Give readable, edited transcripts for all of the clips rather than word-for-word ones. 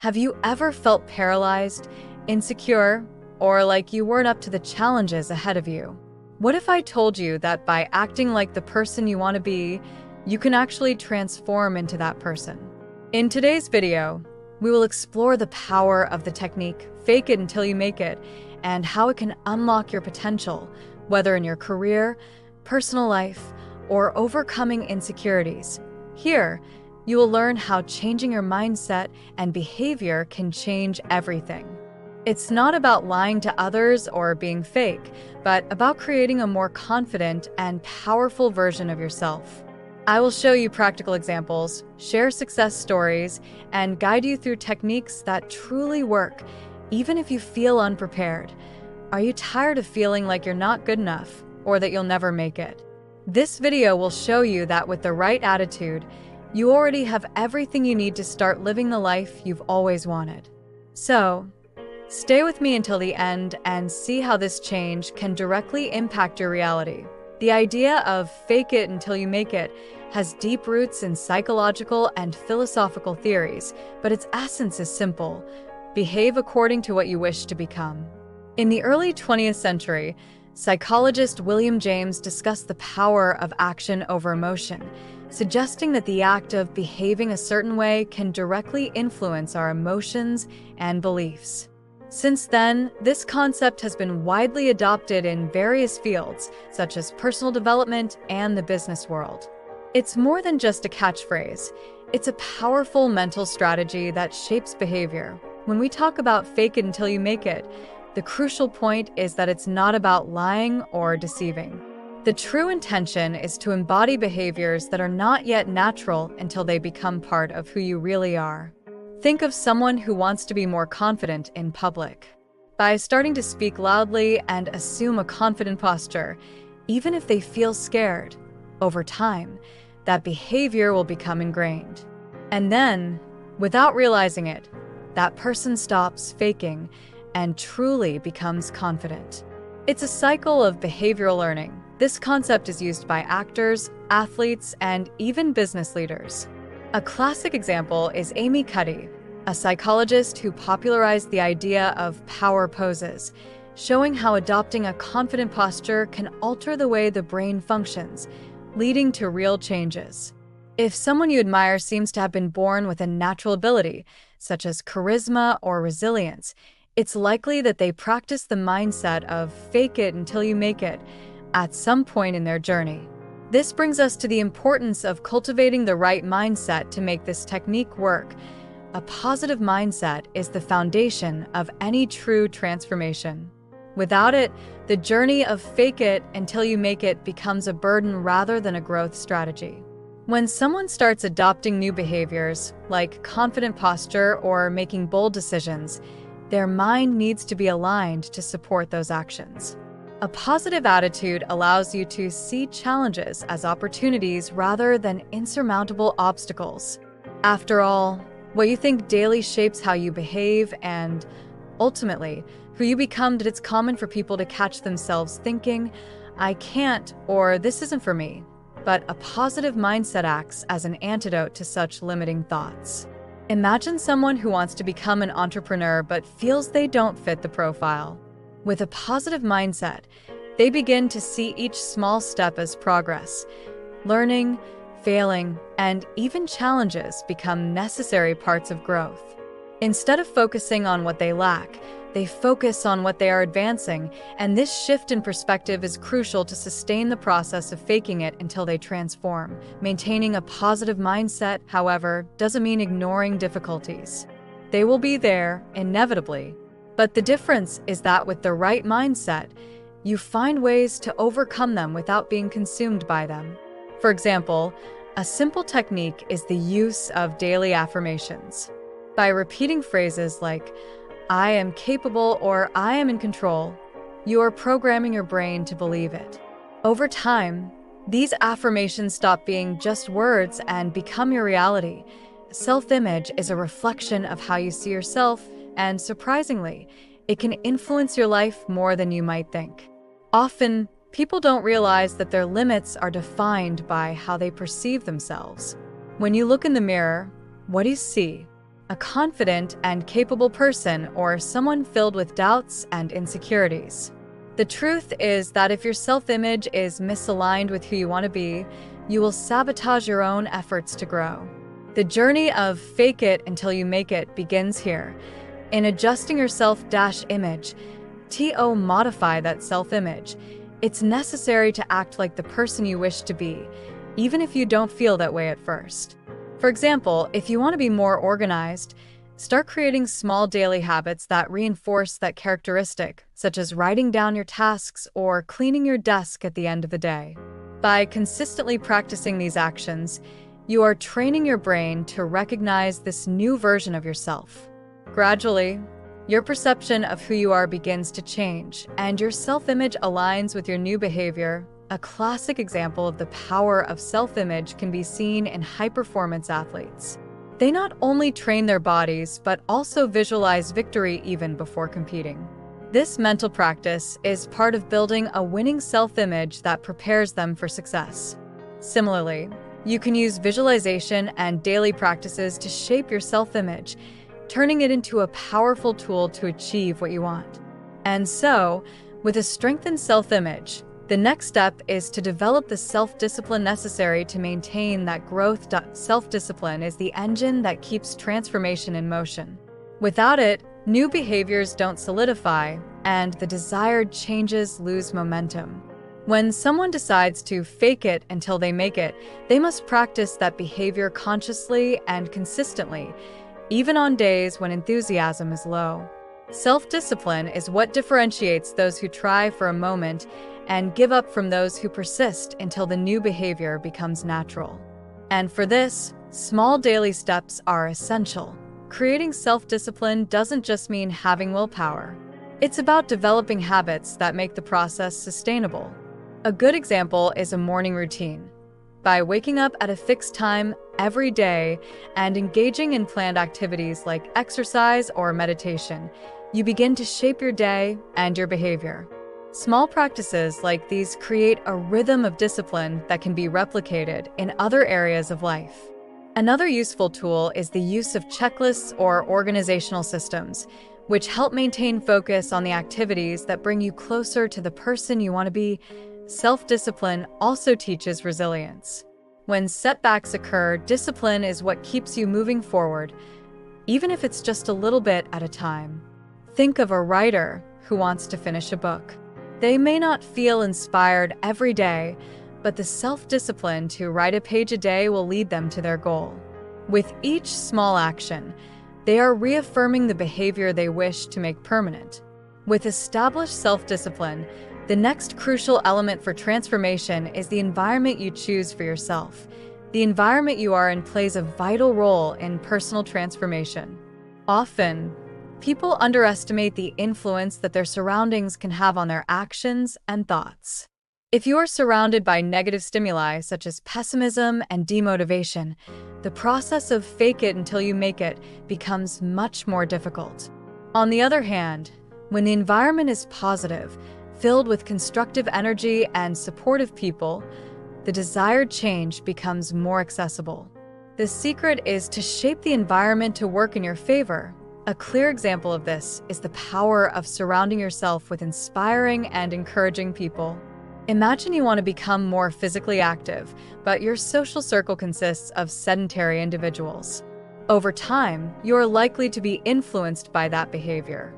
Have you ever felt paralyzed, insecure, or like you weren't up to the challenges ahead of you? What if I told you that by acting like the person you want to be, you can actually transform into that person? In today's video, we will explore the power of the technique, fake it until you make it, and how it can unlock your potential, whether in your career, personal life, or overcoming insecurities. Here, you will learn how changing your mindset and behavior can change everything. It's not about lying to others or being fake, but about creating a more confident and powerful version of yourself. I will show you practical examples, share success stories, and guide you through techniques that truly work, even if you feel unprepared. Are you tired of feeling like you're not good enough or that you'll never make it? This video will show you that with the right attitude, you already have everything you need to start living the life you've always wanted. So, stay with me until the end and see how this change can directly impact your reality. The idea of fake it until you make it has deep roots in psychological and philosophical theories, but its essence is simple: behave according to what you wish to become. In the early 20th century, psychologist William James discussed the power of action over emotion, suggesting that the act of behaving a certain way can directly influence our emotions and beliefs. Since then, this concept has been widely adopted in various fields, such as personal development and the business world. It's more than just a catchphrase. It's a powerful mental strategy that shapes behavior. When we talk about fake it until you make it, the crucial point is that it's not about lying or deceiving. The true intention is to embody behaviors that are not yet natural until they become part of who you really are. Think of someone who wants to be more confident in public. By starting to speak loudly and assume a confident posture, even if they feel scared, over time, that behavior will become ingrained. And then, without realizing it, that person stops faking and truly becomes confident. It's a cycle of behavioral learning. This concept is used by actors, athletes, and even business leaders. A classic example is Amy Cuddy, a psychologist who popularized the idea of power poses, showing how adopting a confident posture can alter the way the brain functions, leading to real changes. If someone you admire seems to have been born with a natural ability, such as charisma or resilience, it's likely that they practice the mindset of fake it until you make it at some point in their journey. This brings us to the importance of cultivating the right mindset to make this technique work. A positive mindset is the foundation of any true transformation. Without it, the journey of fake it until you make it becomes a burden rather than a growth strategy. When someone starts adopting new behaviors, like confident posture or making bold decisions, their mind needs to be aligned to support those actions. A positive attitude allows you to see challenges as opportunities rather than insurmountable obstacles. After all, what you think daily shapes how you behave and, ultimately, who you become. That it's common for people to catch themselves thinking, "I can't," or "this isn't for me." But a positive mindset acts as an antidote to such limiting thoughts. Imagine someone who wants to become an entrepreneur but feels they don't fit the profile. With a positive mindset, they begin to see each small step as progress. Learning, failing, and even challenges become necessary parts of growth. Instead of focusing on what they lack, they focus on what they are advancing, and this shift in perspective is crucial to sustain the process of faking it until they transform. Maintaining a positive mindset, however, doesn't mean ignoring difficulties. They will be there, inevitably. But the difference is that with the right mindset, you find ways to overcome them without being consumed by them. For example, a simple technique is the use of daily affirmations. By repeating phrases like, "I am capable" or "I am in control," you are programming your brain to believe it. Over time, these affirmations stop being just words and become your reality. Self-image is a reflection of how you see yourself, and surprisingly, it can influence your life more than you might think. Often, people don't realize that their limits are defined by how they perceive themselves. When you look in the mirror, what do you see? a confident and capable person, or someone filled with doubts and insecurities. The truth is that if your self-image is misaligned with who you want to be, you will sabotage your own efforts to grow. The journey of fake it until you make it begins here. In adjusting your self-image, modify that self-image. It's necessary to act like the person you wish to be, even if you don't feel that way at first. For example, if you want to be more organized, start creating small daily habits that reinforce that characteristic, such as writing down your tasks or cleaning your desk at the end of the day. By consistently practicing these actions, you are training your brain to recognize this new version of yourself. Gradually, your perception of who you are begins to change, and your self-image aligns with your new behavior. A classic example of the power of self-image can be seen in high-performance athletes. They not only train their bodies, but also visualize victory even before competing. This mental practice is part of building a winning self-image that prepares them for success. Similarly, you can use visualization and daily practices to shape your self-image, turning it into a powerful tool to achieve what you want. And so, with a strengthened self-image, the next step is to develop the self-discipline necessary to maintain that growth. Self-discipline is the engine that keeps transformation in motion. Without it, new behaviors don't solidify, and the desired changes lose momentum. When someone decides to fake it until they make it, they must practice that behavior consciously and consistently, even on days when enthusiasm is low. Self-discipline is what differentiates those who try for a moment and give up from those who persist until the new behavior becomes natural. And for this, small daily steps are essential. Creating self-discipline doesn't just mean having willpower. It's about developing habits that make the process sustainable. A good example is a morning routine. By waking up at a fixed time every day and engaging in planned activities like exercise or meditation, you begin to shape your day and your behavior. Small practices like these create a rhythm of discipline that can be replicated in other areas of life. Another useful tool is the use of checklists or organizational systems, which help maintain focus on the activities that bring you closer to the person you want to be. Self-discipline also teaches resilience. When setbacks occur, discipline is what keeps you moving forward, even if it's just a little bit at a time. Think of a writer who wants to finish a book. They may not feel inspired every day, but the self-discipline to write a page a day will lead them to their goal. With each small action, they are reaffirming the behavior they wish to make permanent. With established self-discipline, the next crucial element for transformation is the environment you choose for yourself. The environment you are in plays a vital role in personal transformation. Often, people underestimate the influence that their surroundings can have on their actions and thoughts. If you are surrounded by negative stimuli such as pessimism and demotivation, the process of fake it until you make it becomes much more difficult. On the other hand, when the environment is positive, filled with constructive energy and supportive people, the desired change becomes more accessible. The secret is to shape the environment to work in your favor. A clear example of this is the power of surrounding yourself with inspiring and encouraging people. Imagine you want to become more physically active, but your social circle consists of sedentary individuals. Over time, you are likely to be influenced by that behavior.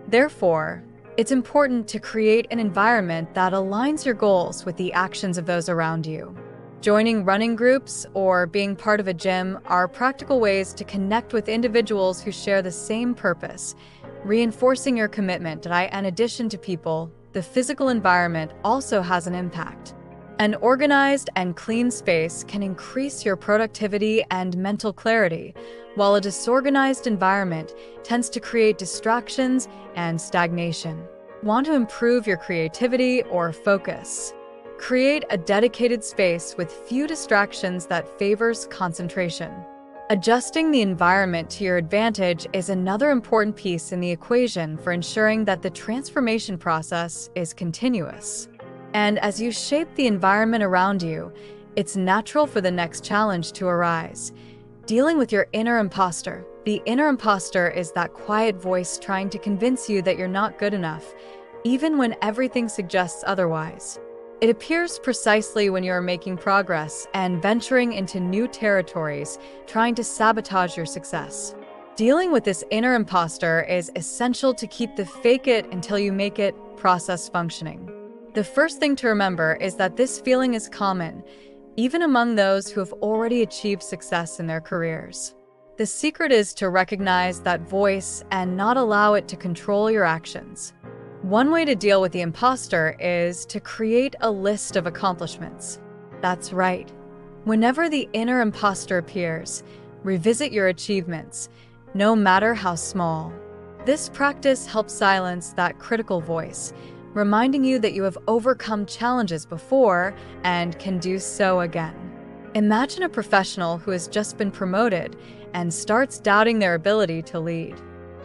Therefore, it's important to create an environment that aligns your goals with the actions of those around you. Joining running groups or being part of a gym are practical ways to connect with individuals who share the same purpose, reinforcing your commitment. In addition to people, the physical environment also has an impact. An organized and clean space can increase your productivity and mental clarity, while a disorganized environment tends to create distractions and stagnation. Want to improve your creativity or focus? Create a dedicated space with few distractions that favors concentration. Adjusting the environment to your advantage is another important piece in the equation for ensuring that the transformation process is continuous. And as you shape the environment around you, it's natural for the next challenge to arise. Dealing with your inner imposter. The inner imposter is that quiet voice trying to convince you that you're not good enough, even when everything suggests otherwise. It appears precisely when you're making progress and venturing into new territories, trying to sabotage your success. Dealing with this inner imposter is essential to keep the fake it until you make it process functioning. The first thing to remember is that this feeling is common, even among those who have already achieved success in their careers. The secret is to recognize that voice and not allow it to control your actions. One way to deal with the imposter is to create a list of accomplishments. That's right. Whenever the inner imposter appears, revisit your achievements, no matter how small. This practice helps silence that critical voice, reminding you that you have overcome challenges before and can do so again. Imagine a professional who has just been promoted and starts doubting their ability to lead.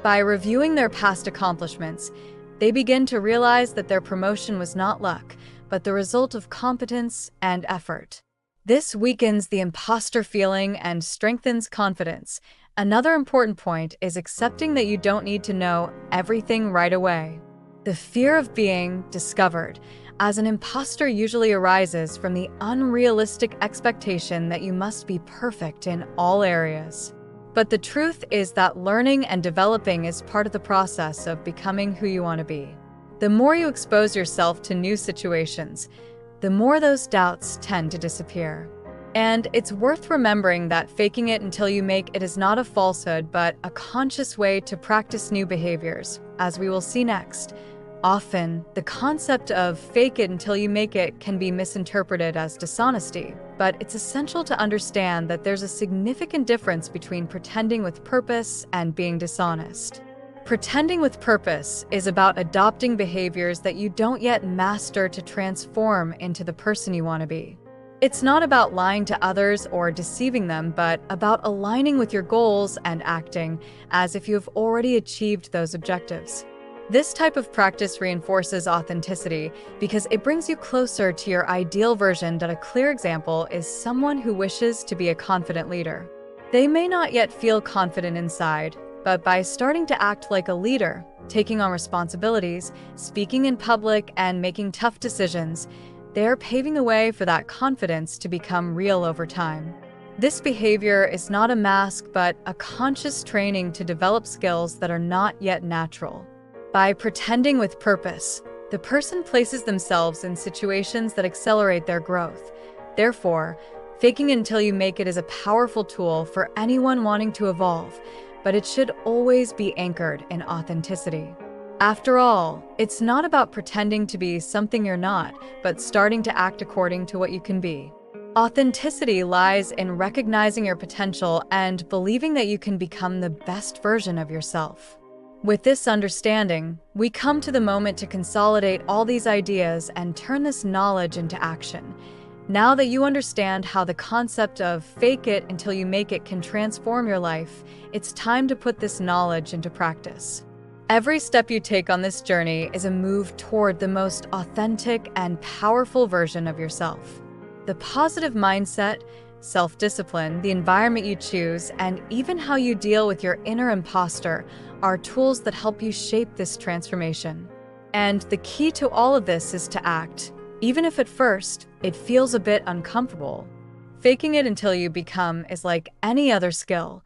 By reviewing their past accomplishments, they begin to realize that their promotion was not luck, but the result of competence and effort. This weakens the imposter feeling and strengthens confidence. Another important point is accepting that you don't need to know everything right away. The fear of being discovered as an imposter usually arises from the unrealistic expectation that you must be perfect in all areas. But the truth is that learning and developing is part of the process of becoming who you want to be. The more you expose yourself to new situations, the more those doubts tend to disappear. And it's worth remembering that faking it until you make it is not a falsehood, but a conscious way to practice new behaviors, as we will see next. Often, the concept of fake it until you make it can be misinterpreted as dishonesty, but it's essential to understand that there's a significant difference between pretending with purpose and being dishonest. Pretending with purpose is about adopting behaviors that you don't yet master to transform into the person you want to be. It's not about lying to others or deceiving them, but about aligning with your goals and acting as if you have already achieved those objectives. This type of practice reinforces authenticity because it brings you closer to your ideal version. A clear example is someone who wishes to be a confident leader. They may not yet feel confident inside, but by starting to act like a leader, taking on responsibilities, speaking in public, and making tough decisions, they are paving the way for that confidence to become real over time. This behavior is not a mask, but a conscious training to develop skills that are not yet natural. By pretending with purpose, the person places themselves in situations that accelerate their growth. Therefore, faking it until you make it is a powerful tool for anyone wanting to evolve, but it should always be anchored in authenticity. After all, it's not about pretending to be something you're not, but starting to act according to what you can be. Authenticity lies in recognizing your potential and believing that you can become the best version of yourself. With this understanding, we come to the moment to consolidate all these ideas and turn this knowledge into action. Now that you understand how the concept of fake it until you make it can transform your life, it's time to put this knowledge into practice. Every step you take on this journey is a move toward the most authentic and powerful version of yourself. The positive mindset, self-discipline, the environment you choose, and even how you deal with your inner imposter are tools that help you shape this transformation. And the key to all of this is to act, even if at first it feels a bit uncomfortable. Faking it until you become is like any other skill.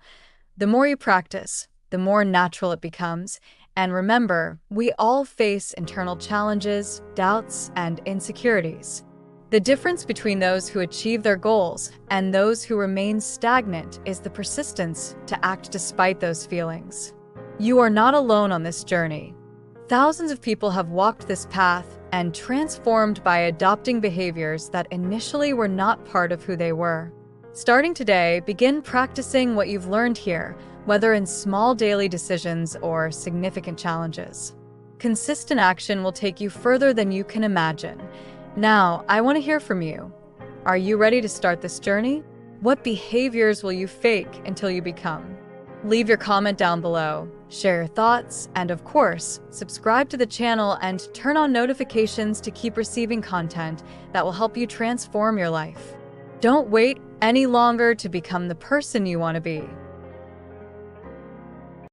The more you practice, the more natural it becomes. And remember, we all face internal challenges, doubts, and insecurities. The difference between those who achieve their goals and those who remain stagnant is the persistence to act despite those feelings. You are not alone on this journey. Thousands of people have walked this path and transformed by adopting behaviors that initially were not part of who they were. Starting today, begin practicing what you've learned here, whether in small daily decisions or significant challenges. Consistent action will take you further than you can imagine. Now, I want to hear from you. Are you ready to start this journey? What behaviors will you fake until you become? Leave your comment down below, share your thoughts, and of course, subscribe to the channel and turn on notifications to keep receiving content that will help you transform your life. Don't wait any longer to become the person you want to be.